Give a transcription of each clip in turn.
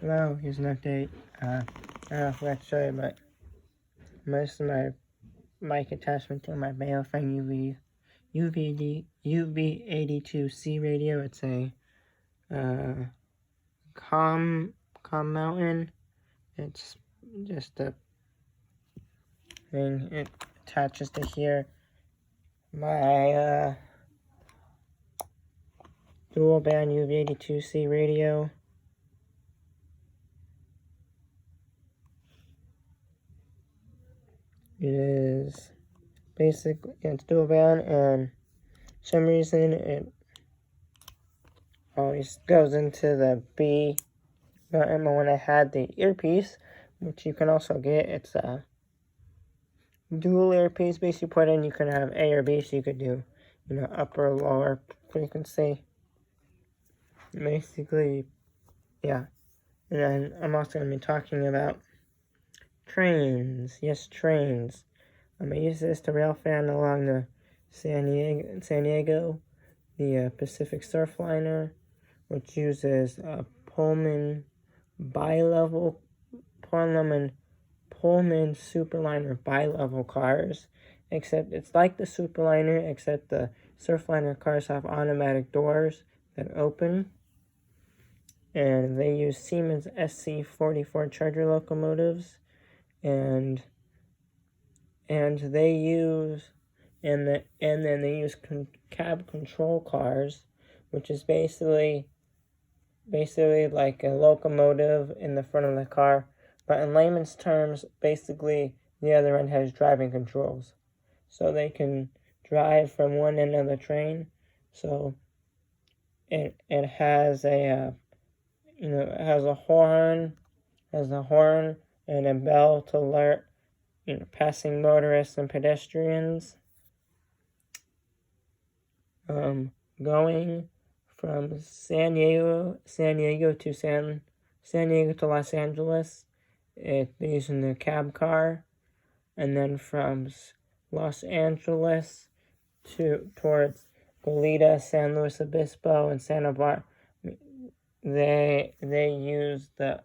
Hello, here's an update. I don't know if I forgot to show you, but most of my mic attachment to my Baofeng UV82C radio. It's a calm mountain. It's just a thing. It attaches to here. My dual band UV82C radio. It is basically, it's dual band, and for some reason it always goes into the B button. But when I had the earpiece, which you can also get, it's a dual earpiece. Basically, put in, you can have A or B, so you could do, upper or lower frequency. Basically, yeah. And then I'm also going to be talking about trains. Yes, trains. I use this to rail fan along the San Diego, the Pacific Surfliner, which uses a Pullman Superliner bi-level cars, except it's like the Superliner, except the Surfliner cars have automatic doors that open, and they use Siemens SC44 Charger locomotives, and then they use cab control cars, which is basically like a locomotive in the front of the car, but in layman's terms, basically the other end has driving controls, so they can drive from one end of the train. So it has a it has a horn, and a bell to alert passing motorists and pedestrians. Going from San Diego to Los Angeles, they're using the cab car, and then from Los Angeles towards Goleta, San Luis Obispo, and Santa Barbara, they use the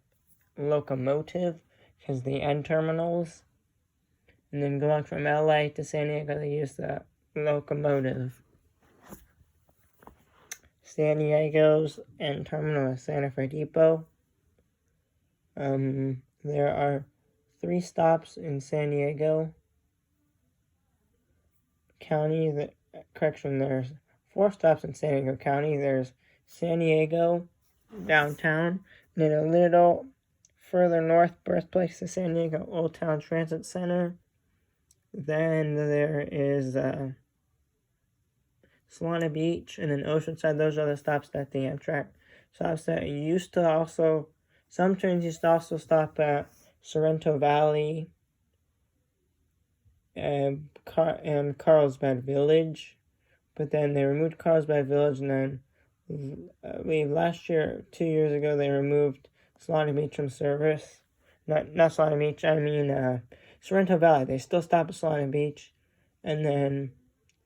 locomotive because the end terminals, and then going from LA to San Diego, they use the locomotive. San Diego's end terminal is Santa Fe Depot. There are 3 stops in San Diego County. There's 4 stops in San Diego County. There's San Diego downtown, and then a little further north, birthplace of San Diego, Old Town Transit Center. Then there is Solana Beach, and then Oceanside. Those are the stops that the Amtrak stops at. Some trains used to also stop at Sorrento Valley and Carlsbad Village, but then they removed Carlsbad Village, and then I believe 2 years ago, they removed Solana Beach from service. Not Solana Beach, I mean Sorrento Valley. They still stop at Solana Beach, and then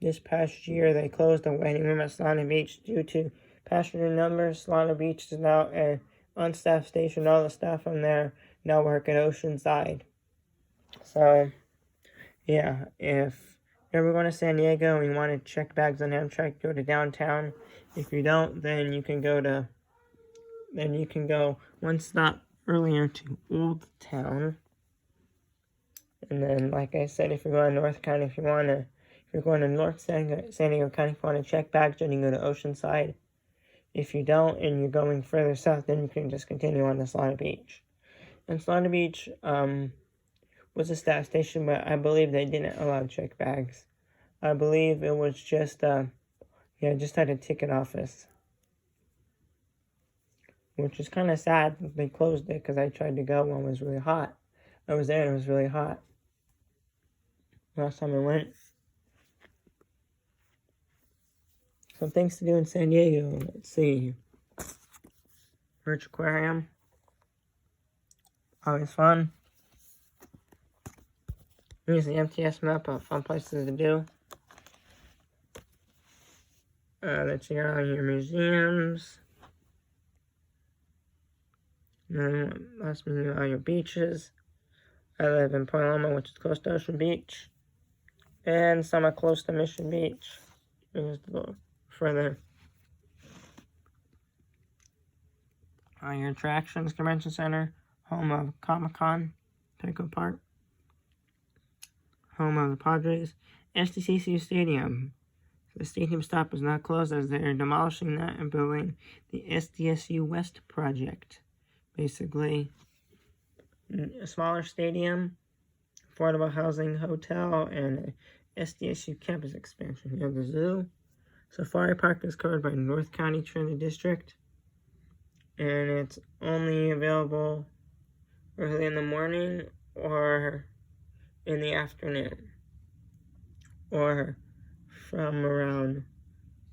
this past year, they closed the waiting room at Solana Beach due to passenger numbers. Solana Beach is now an unstaffed station. All the staff from there now work at Oceanside. So, yeah, if you're ever going to San Diego and you want to check bags on Amtrak, go to downtown. If you don't, then you can go one stop earlier to Old Town. And then, like I said, if you're going to North County, if you're going to North San Diego County, if you want to check bags, then you go to Oceanside. If you don't, and you're going further south, then you can just continue on to Solana Beach. And Solana Beach was a staff station, but I believe they didn't allow check bags. I believe it was just had a ticket office, which is kind of sad that they closed it, because I tried to go when it was really hot. I was there and it was really hot last time I went. Some things to do in San Diego. Let's see. Birch Aquarium. Always fun. Here's the MTS map of fun places to do. Let's see all your museums. Must be all your beaches. I live in Point Loma, which is close to Ocean Beach, and some are close to Mission Beach, just a little further. Your attractions: Convention Center, home of Comic-Con, Petco Park, home of the Padres, SDCCU Stadium. The stadium stop is not closed as they're demolishing that and building the SDSU West project. Basically, a smaller stadium, affordable housing, hotel, and SDSU campus expansion. You have the zoo. Safari Park is covered by North County Trinity District, and it's only available early in the morning or in the afternoon, or from around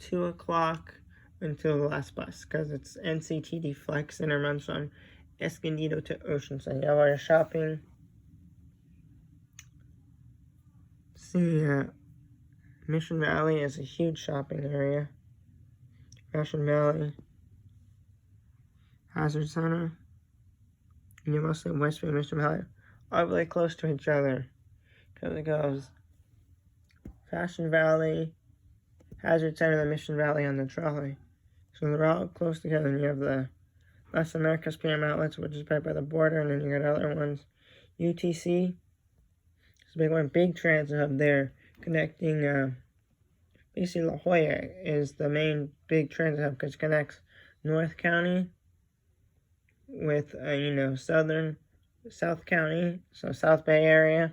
2 o'clock until the last bus, because it's NCTD Flex and it runs from Escondido to Oceanside. You have all your shopping. See, Mission Valley is a huge shopping area. Mission Valley, Hazard Center, and you mostly Westfield, Mission Valley, all really close to each other, because it goes Fashion Valley, Hazard Center, and Mission Valley on the trolley. So they're all close together, and you have the Las Americas PM Outlets, which is right by the border, and then you got other ones. UTC, it's a big one, big transit hub there, connecting, basically La Jolla is the main big transit hub, because it connects North County with, South County, so South Bay area,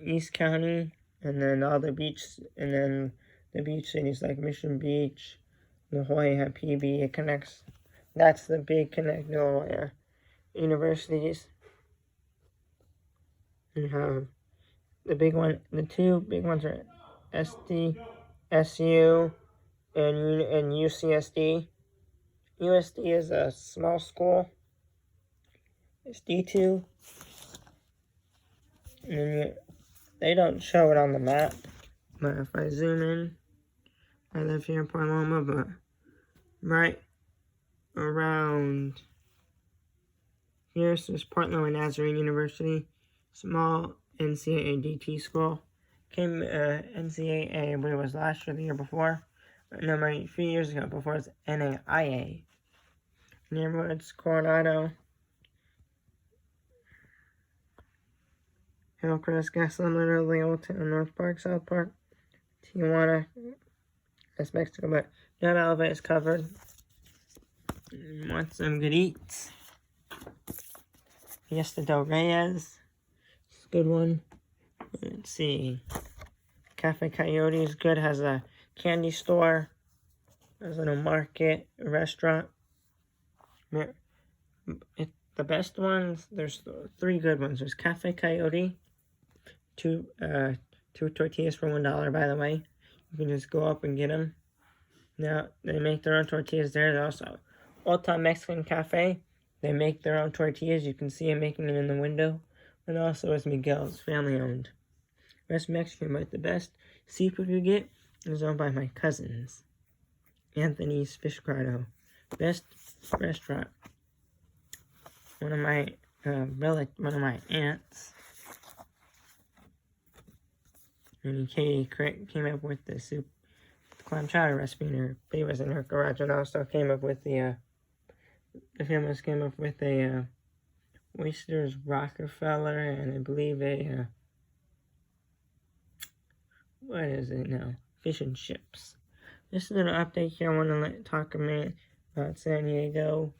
East County, and then all the beach, and then the beach cities like Mission Beach, La Jolla, PB, it connects. That's the big connect La Jolla. Universities. You have the big one, the two big ones are SDSU and UCSD. USD is a small school. It's D2. And they don't show it on the map, but if I zoom in, I live here in Point Loma, but right around here, so there's Point Loma Nazarene University, small NCAA DT school. Came NCAA, I believe it was last year, the year before. No, a few years ago, before it was NAIA. Neighborhoods, Coronado, Hillcrest, Gaslamp, Literally, Old Town, North Park, South Park, Tijuana, that's Mexico, but not all of it is covered. Want some good eats? Fiesta del Reyes, it's a good one. Let's see. Cafe Coyote is good, has a candy store, has a little market, a restaurant. The best ones, there's 3 good ones. There's Cafe Coyote, two tortillas for $1, by the way. You can just go up and get them. Now, they make their own tortillas there. There's also Old Town Mexican Cafe. They make their own tortillas. You can see them making them in the window. And also it's Miguel's, family owned. West Mexican, but the best seafood you get is owned by my cousins. Anthony's Fish Grotto. Best restaurant. One of my aunts, and Katie came up with the soup, the clam chowder recipe, and her baby was in her garage, and also came up with the families came up with a oysters Rockefeller, and I believe what is it now? Fish and chips. Just a little update here. I want to talk a minute about San Diego,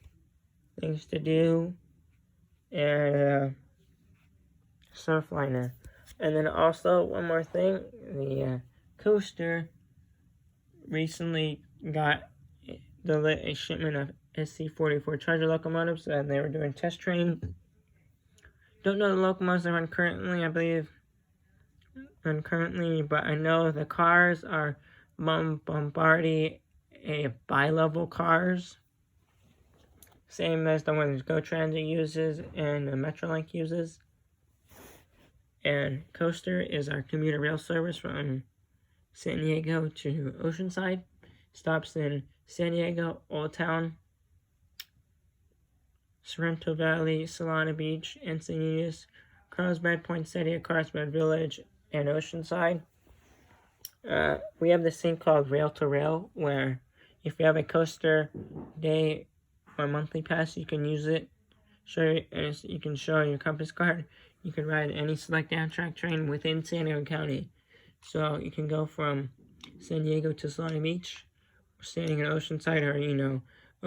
things to do, and Surfliner. And then also, one more thing, the coaster recently got a shipment of SC-44 Charger locomotives, and they were doing test train. Don't know the locomotives they run currently, I believe, but I know the cars are Bombardier bi-level cars, same as the ones Go Transit uses and Metrolink uses. And Coaster is our commuter rail service from San Diego to Oceanside. Stops in San Diego, Old Town, Sorrento Valley, Solana Beach, Encinitas, Carlsbad, Poinsettia, Carlsbad Village, and Oceanside. We have this thing called Rail to Rail, where if you have a coaster day or monthly pass, you can use it. You can show your Compass card. You can ride any select Amtrak train within San Diego County. So you can go from San Diego to Solana Beach, staying in Oceanside, or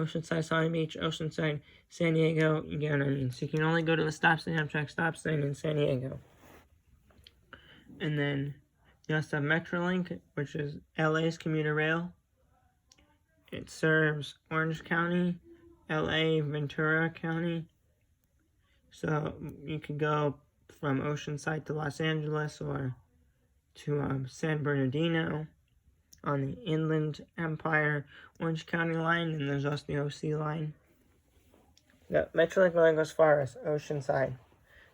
Oceanside, Solana Beach, Oceanside, San Diego. You get what I mean. So you can only go to the Amtrak stop sign in San Diego. And then you also have Metrolink, which is LA's commuter rail. It serves Orange County, LA, Ventura County. So you can go from Oceanside to Los Angeles or to San Bernardino on the Inland Empire Orange County line, and there's also the OC line. The Metrolink only goes far as Oceanside.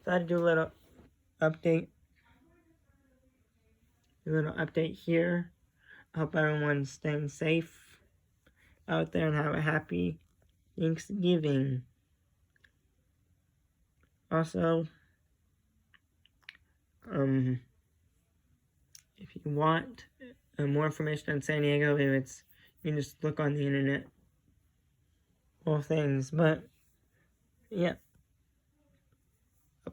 So I had to do a little update. Here. I hope everyone's staying safe out there and have a happy Thanksgiving. Also, if you want more information on San Diego, you can just look on the internet. All things, but yeah.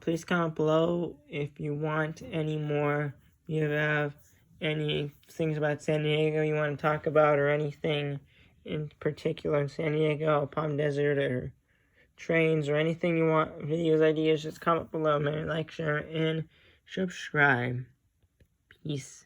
Please comment below if you want any more. If you have any things about San Diego you want to talk about, or anything in particular in San Diego, Palm Desert, or trains, or anything you want, videos, ideas, just comment below, man. Like, share, and subscribe. Peace.